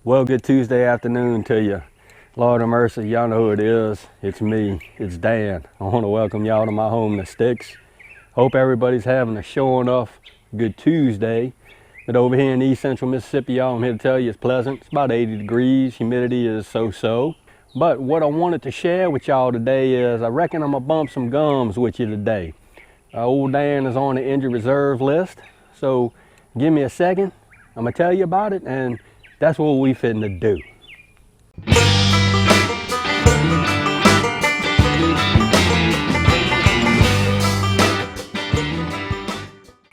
Well, good Tuesday afternoon to you. Lord of mercy, y'all know who it is. It's me, it's Dan. I want to welcome y'all to my home, the Sticks. Hope everybody's having a sure enough good Tuesday. But over here in East Central Mississippi, y'all, I'm here to tell you it's pleasant. It's about 80 degrees, humidity is so-so. But what I wanted to share with y'all today is I reckon I'm gonna bump some gums with you today. Old Dan is on the injured reserve list, so give me a second. I'm gonna tell you about it, and that's what we finna do.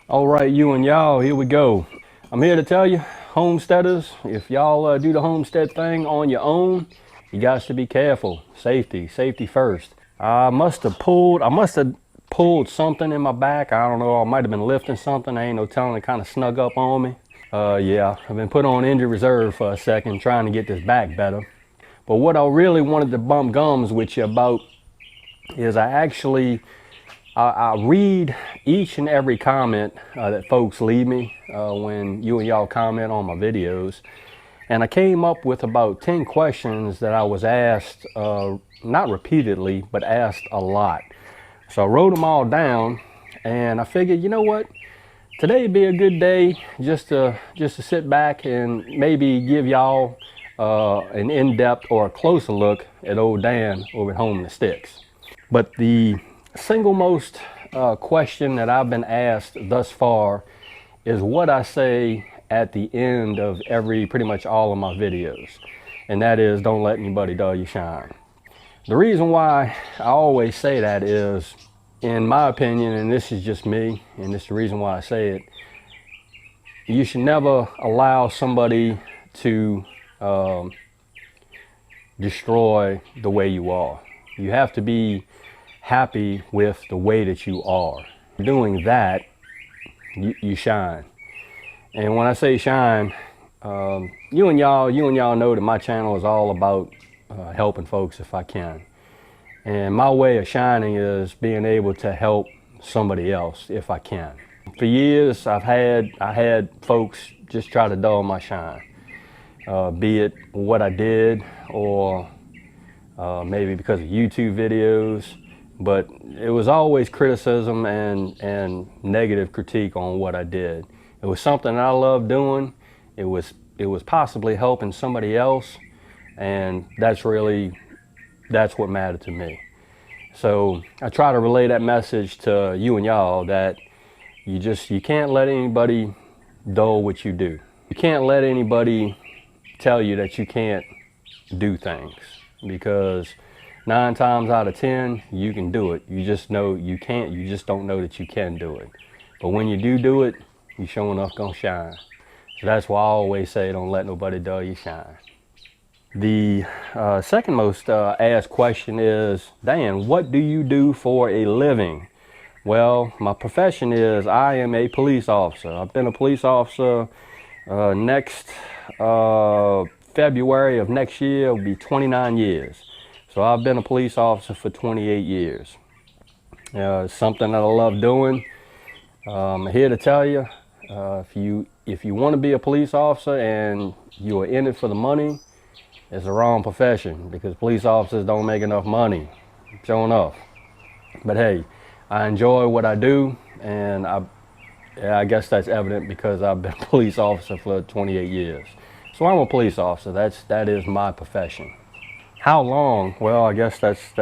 All right, you and y'all, here we go. I'm here to tell you, homesteaders, if y'all do the homestead thing on your own, you got to be careful. Safety first. I must have pulled something in my back. I don't know, I might have been lifting something. I ain't no telling, it kind of snug up on me. Yeah, I've been put on injured reserve for a second, trying to get this back better. But what I really wanted to bump gums with you about is I read each and every comment that folks leave me when you and y'all comment on my videos. And I came up with about 10 questions that I was asked, not repeatedly, but asked a lot. So I wrote them all down, and I figured, you know what? Today would be a good day just to sit back and maybe give y'all an in-depth or a closer look at old Dan over at home in the Sticks. But the single most question that I've been asked thus far is what I say at the end of pretty much all of my videos. And that is, don't let anybody dull your shine. The reason why I always say that is, in my opinion, and this is just me, and this is the reason why I say it, you should never allow somebody to destroy the way you are. You have to be happy with the way that you are. Doing that, you shine. And when I say shine, you and y'all know that my channel is all about helping folks if I can. And my way of shining is being able to help somebody else if I can. For years, I had folks just try to dull my shine, be it what I did or maybe because of YouTube videos, but it was always criticism and negative critique on what I did. It was something that I loved doing. It was possibly helping somebody else, and that's what mattered to me. So I try to relay that message to you and y'all that you can't let anybody dull what you do. You can't let anybody tell you that you can't do things, because 9 times out of 10 you can do it. You just know you can't, you just don't know that you can do it. But when you do it, you sure enough gonna shine. So that's why I always say, don't let nobody dull your shine. The second most asked question is, Dan, what do you do for a living? Well, my profession is I am a police officer. I've been a police officer. Next February of next year will be 29 years. So I've been a police officer for 28 years. It's something that I love doing. I'm here to tell you, if you want to be a police officer and you are in it for the money, it's the wrong profession, because police officers don't make enough money, sure enough. But hey, I enjoy what I do, and I guess that's evident because I've been a police officer for 28 years. So I'm a police officer. That is my profession. How long? Well, I guess that's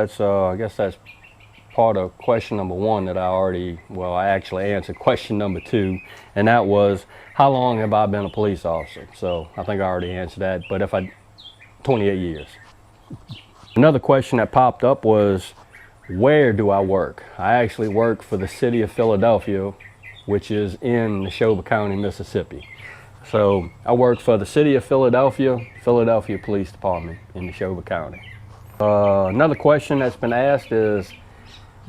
part of question number 1 that I actually answered question number 2, and that was, how long have I been a police officer? So I think I already answered that, but 28 years. Another question that popped up was, where do I work? I actually work for the city of Philadelphia, which is in Neshoba County, Mississippi. So I work for the city of Philadelphia Police Department in Neshoba County. Another question that's been asked is,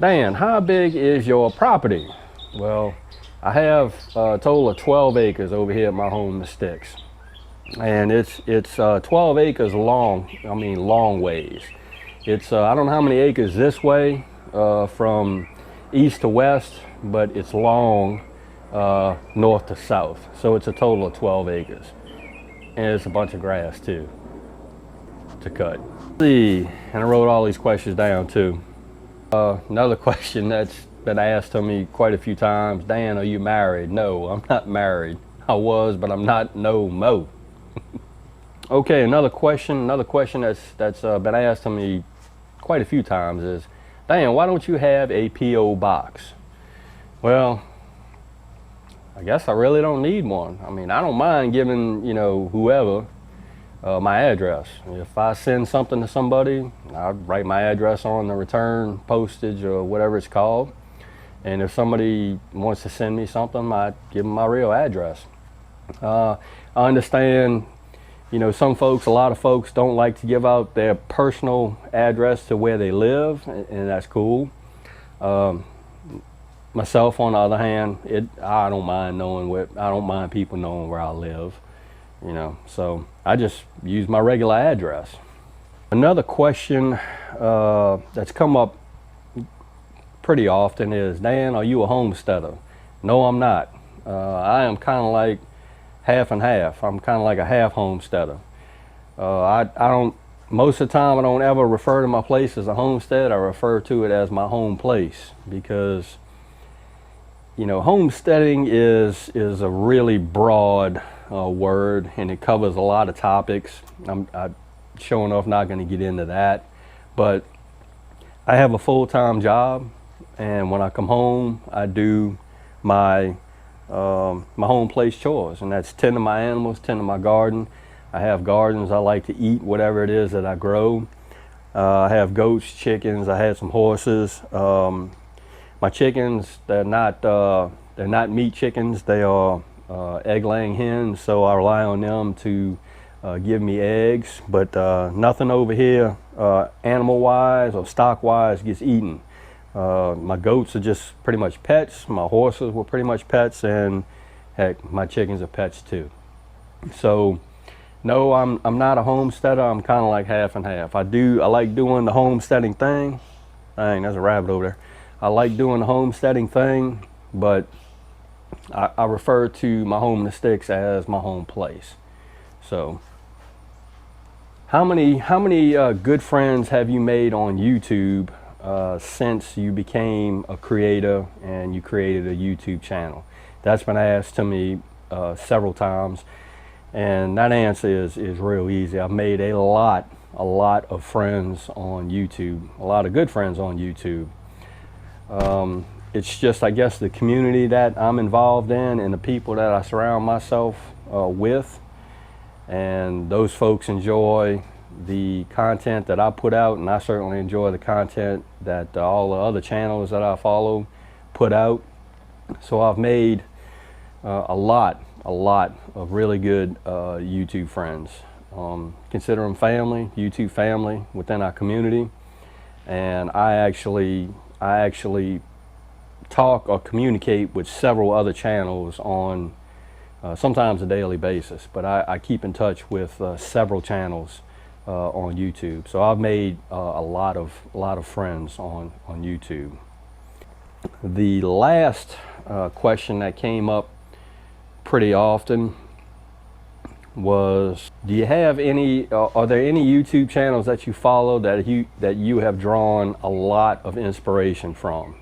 Dan, how big is your property? Well, I have a total of 12 acres over here at my home, the Sticks. And it's 12 acres long, I mean long ways. It's, I don't know how many acres this way from east to west, but it's long north to south. So it's a total of 12 acres. And it's a bunch of grass too to cut. Let's see, and I wrote all these questions down too. Another question that's been asked to me quite a few times: Dan, are you married? No, I'm not married. I was, but I'm not no mo. Okay, another question that's been asked to me quite a few times is, Dan, why don't you have a P.O. box? Well, I guess I really don't need one. I mean, I don't mind giving, whoever my address. If I send something to somebody, I write my address on the return postage or whatever it's called. And if somebody wants to send me something, I give them my real address. I understand, a lot of folks don't like to give out their personal address to where they live, and that's cool. Myself, on the other hand, I don't mind people knowing where I live, so I just use my regular address. Another question that's come up pretty often is, Dan, are you a homesteader? No, I'm not. I am kind of like half and half. I'm kind of like a half homesteader. I don't, most of the time I don't ever refer to my place as a homestead. I refer to it as my home place, because homesteading is a really broad word, and it covers a lot of topics. I'm sure enough not going to get into that, but I have a full-time job, and when I come home, I do my home place chores, and that's tend to my animals, tend to my garden. I have gardens. I like to eat whatever it is that I grow. I have goats, chickens. I had some horses. My chickens, they're not meat chickens. They are egg-laying hens, so I rely on them to give me eggs. But nothing over here, animal-wise or stock-wise, gets eaten. My goats are just pretty much pets. My horses were pretty much pets, and heck, my chickens are pets too. So, no, I'm not a homesteader. I'm kind of like half and half. I like doing the homesteading thing. Dang, there's a rabbit over there. I like doing the homesteading thing, but I refer to my home in the sticks as my home place. So, how many good friends have you made on YouTube since you became a creator and you created a YouTube channel? That's been asked to me several times, and that answer is real easy. I've made a lot of friends on YouTube, a lot of good friends on YouTube. It's just, I guess, the community that I'm involved in and the people that I surround myself with, and those folks enjoy the content that I put out, and I certainly enjoy the content that all the other channels that I follow put out. So I've made a lot of really good YouTube friends. Consider them family, YouTube family within our community, and I actually talk or communicate with several other channels on sometimes a daily basis, but I keep in touch with several channels on YouTube. So I've made a lot of friends on YouTube. The last question that came up pretty often was, do you have any, are there any YouTube channels that you follow that you have drawn a lot of inspiration from?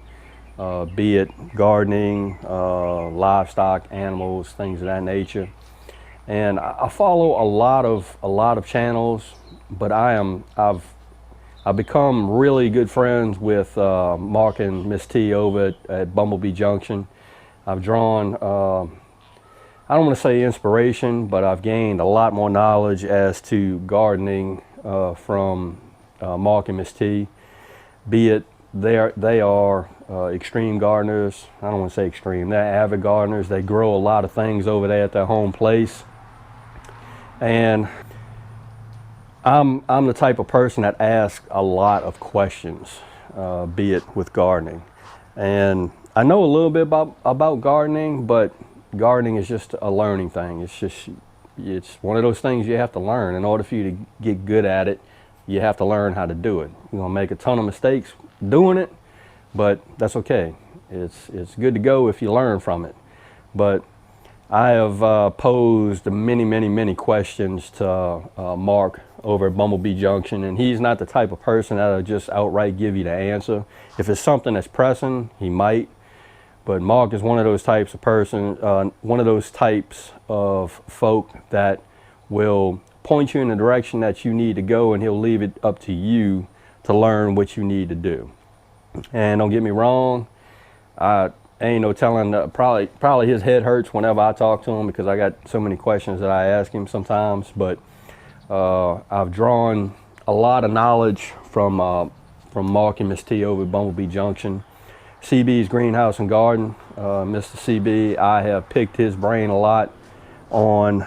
Be it gardening, livestock, animals, things of that nature. And I follow a lot of channels, but I've become really good friends with Mark and Miss T over at Bumblebee Junction. I've drawn, I don't want to say inspiration, but I've gained a lot more knowledge as to gardening from Mark and Miss T. Be it they are extreme gardeners. I don't want to say extreme. They're avid gardeners. They grow a lot of things over there at their home place. And I'm the type of person that asks a lot of questions, be it with gardening. And I know a little bit about gardening, but gardening is just a learning thing. It's one of those things you have to learn. In order for you to get good at it, you have to learn how to do it. You're gonna make a ton of mistakes doing it, but that's okay. It's good to go if you learn from it. But I have posed many questions to Mark over at Bumblebee Junction, and he's not the type of person that'll just outright give you the answer. If it's something that's pressing, he might. But Mark is one of those types of one of those types of folk that will point you in the direction that you need to go, and he'll leave it up to you to learn what you need to do. And don't get me wrong, ain't no telling, probably his head hurts whenever I talk to him because I got so many questions that I ask him sometimes. But I've drawn a lot of knowledge from Mark and Miss T over at Bumblebee Junction. CB's Greenhouse and Garden, Mr. CB, I have picked his brain a lot on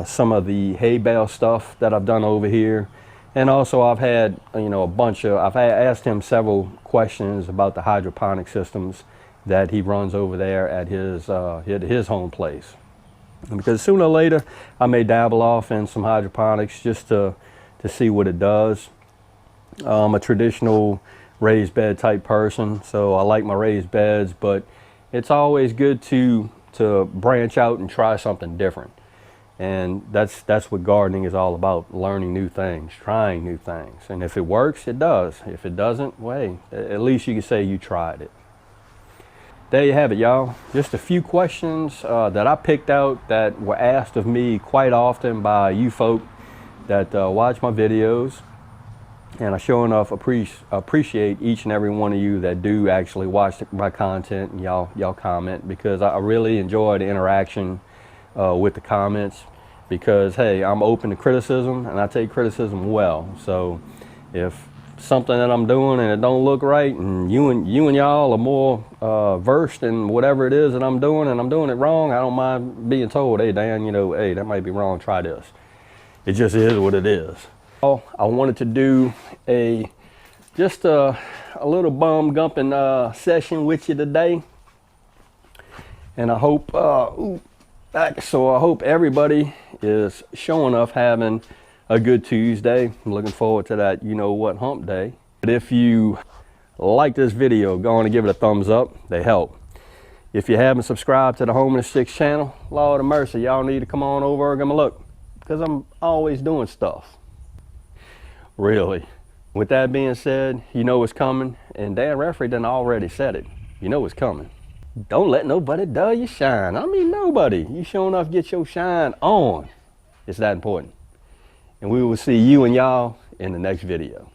some of the hay bale stuff that I've done over here. And also I've had, I've asked him several questions about the hydroponic systems that he runs over there at his home place. And because sooner or later I may dabble off in some hydroponics just to see what it does. I'm a traditional raised bed type person, so I like my raised beds, but it's always good to branch out and try something different. And that's what gardening is all about, learning new things, trying new things. And if it works, it does. If it doesn't, well, hey, at least you can say you tried it. There you have it, y'all. Just a few questions that I picked out that were asked of me quite often by you folk that watch my videos. And I sure enough appreciate each and every one of you that do actually watch my content and y'all comment, because I really enjoy the interaction with the comments, because hey, I'm open to criticism and I take criticism well. So if something that I'm doing and it don't look right, and you and y'all are more versed in whatever it is that I'm doing, and I'm doing it wrong, I don't mind being told, hey Dan, hey, that might be wrong, try this. It just is what it is. I wanted to do just a little bum gumping session with you today, and I hope I hope everybody is showing up having a good Tuesday. I'm looking forward to that you-know-what hump day. But if you like this video, go on and give it a thumbs up. They help. If you haven't subscribed to the Home in the Sticks channel, Lord of mercy, y'all need to come on over and give me a look, because I'm always doing stuff. Really. With that being said, you know what's coming, and Dan Referee done already said it. You know what's coming. Don't let nobody dull your shine. I mean, nobody. You sure enough get your shine on. It's that important. And we will see you and y'all in the next video.